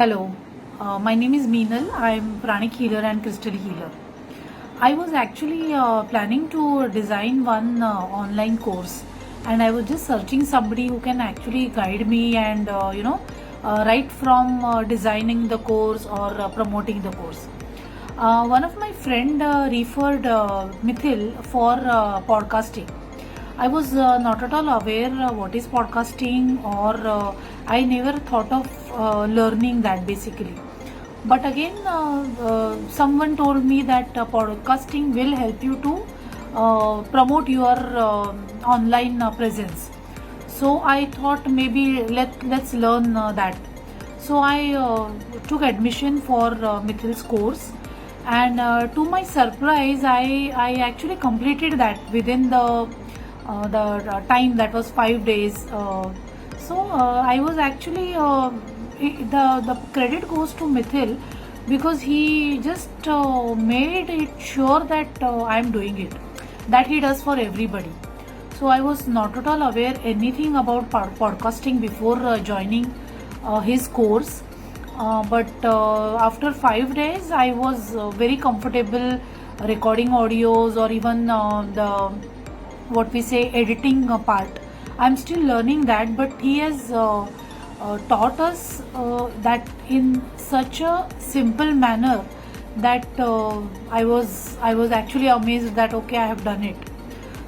Hello, my name is Meenal. I am pranic healer and crystal healer. I was actually planning to design one online course, and I was just searching somebody who can actually guide me and right from designing the course or promoting the course. One of my friend referred Mithil for podcasting. I was not at all aware what is podcasting, or I never thought of learning that basically. But again, someone told me that podcasting will help you to promote your online presence. So I thought maybe let's learn that. So I took admission for Mithil's course, and to my surprise, I actually completed that within the time that was 5 days. I was actually the credit goes to Mithil because he just made it sure that I am doing it, that he does for everybody. So I was not at all aware anything about podcasting before joining his course. But after 5 days, I was very comfortable recording audios, or even the what we say editing part. I'm still learning that, but he has taught us that in such a simple manner that I was actually amazed that okay, I have done it.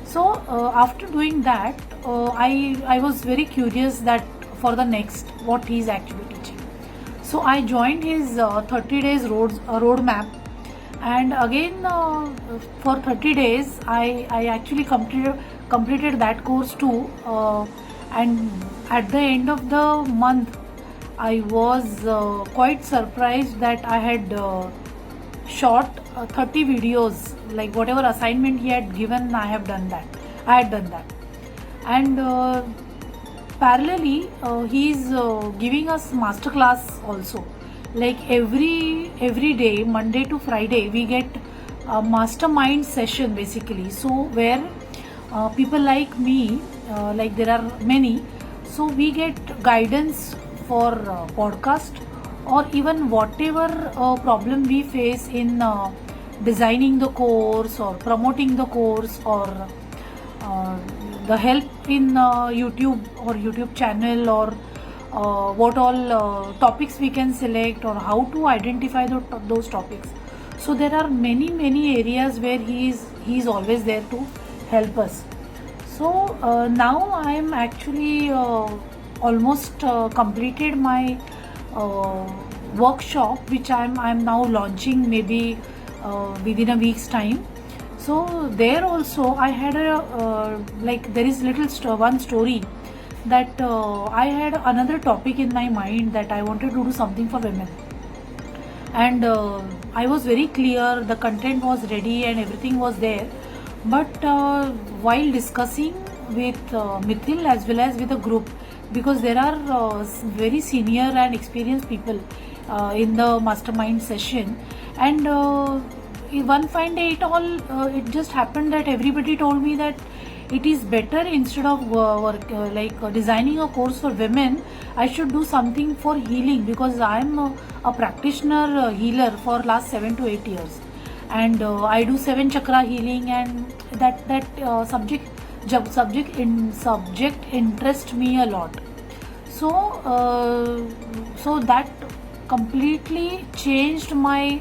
So after doing that, I was very curious that for the next what he is actually teaching. So I joined his 30 days roadmap, and again for 30 days I actually completed that course too. And at the end of the month, I was quite surprised that I had shot 30 videos, like whatever assignment he had given, I had done that. And parallelly he is giving us masterclass also, like every day, Monday to Friday, we get a mastermind session basically. So where people like me, like there are many, so we get guidance for podcast, or even whatever problem we face in designing the course or promoting the course, or the help in YouTube channel, or what all topics we can select, or how to identify those topics. So there are many areas where he is always there to help us. So now I am actually almost completed my workshop, which I'm now launching maybe within a week's time. So there also I had a like there is one story that I had another topic in my mind that I wanted to do something for women, and I was very clear, the content was ready and everything was there. But while discussing with Mithil as well as with the group, because there are very senior and experienced people in the mastermind session, and one fine day it just happened that everybody told me that it is better, instead of designing a course for women, I should do something for healing, because I am a practitioner healer for last 7 to 8 years, and I do 7 chakra healing, and that subject interest me a lot. So that completely changed my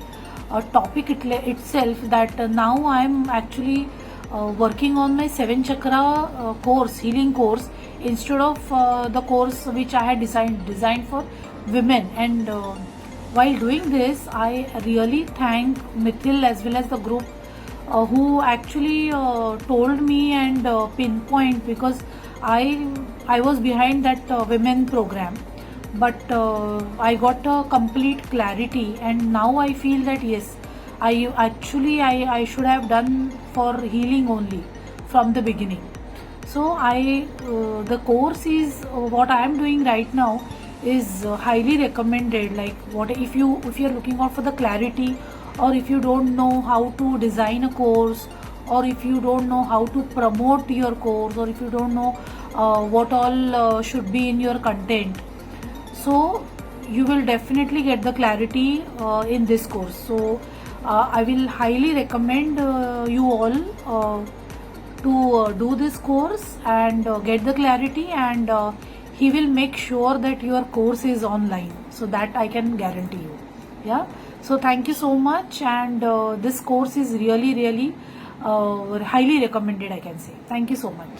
topic itself, that now I am actually working on my 7 chakra course, healing course, instead of the course which I had designed for women. And while doing this, I really thank Mithil as well as the group who actually told me and pinpoint, because I was behind that women program, but I got a complete clarity, and now I feel that yes, I should have done for healing only from the beginning. So the course is what I am doing right now is highly recommended. Like what if you are looking out for the clarity, or if you don't know how to design a course, or if you don't know how to promote your course, or if you don't know what all should be in your content. So you will definitely get the clarity in this course. So I will highly recommend you all to do this course and get the clarity, and he will make sure that your course is online, so that I can guarantee you. Yeah, so thank you so much, and this course is really highly recommended, I can say. Thank you so much.